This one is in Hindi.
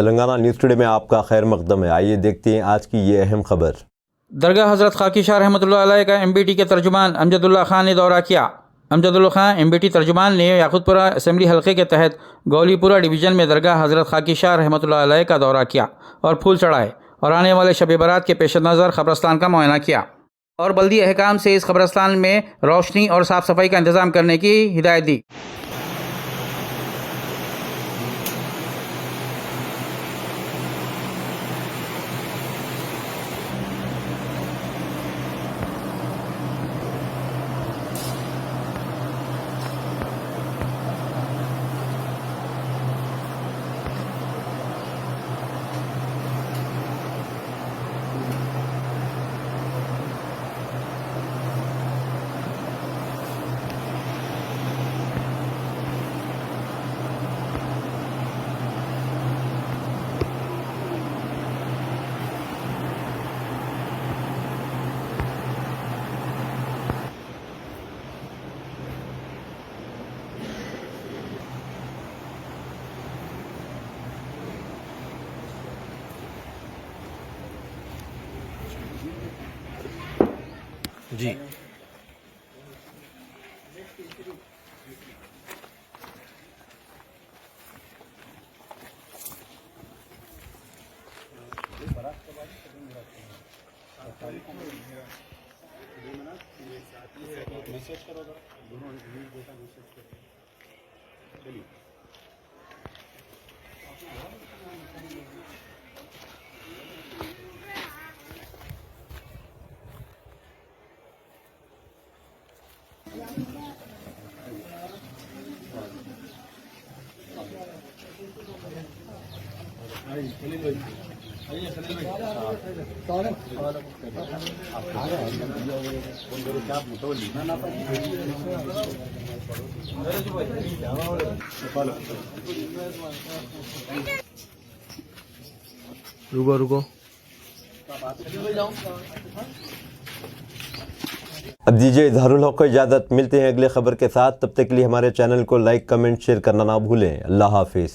तेलंगाना न्यूज़ टुडे में आपका खैर मकदम है। आइए देखते हैं आज की ये अहम खबर। दरगाह हज़रत खाकी शाह रहमतुल्लाह अलैह का MBT के तर्जुमान अमजदुल्ला खान ने दौरा किया। अमजदुल्ला खान MBT तर्जुमान ने याकूतपुरा असेंबली हल्के के तहत गौलीपुरा डिवीज़न में दरगाह हज़रत खाकी शाह रहमतुल्लाह अलैह का दौरा किया और फूल चढ़ाए और आने वाले शब बारात के पेश नज़र क़ब्रस्तान का मुआयना किया और बल्दी अहकाम से इस क़ब्रस्तान में रोशनी और साफ़ सफाई का इंतज़ाम करने की हिदायत दी। जी रुको रुको अब दीजिए इजहारुल हक को इजाज़त। मिलते हैं अगले खबर के साथ। तब तक के लिए हमारे चैनल को लाइक, कमेंट, शेयर करना ना भूलें। अल्लाह हाफिज़।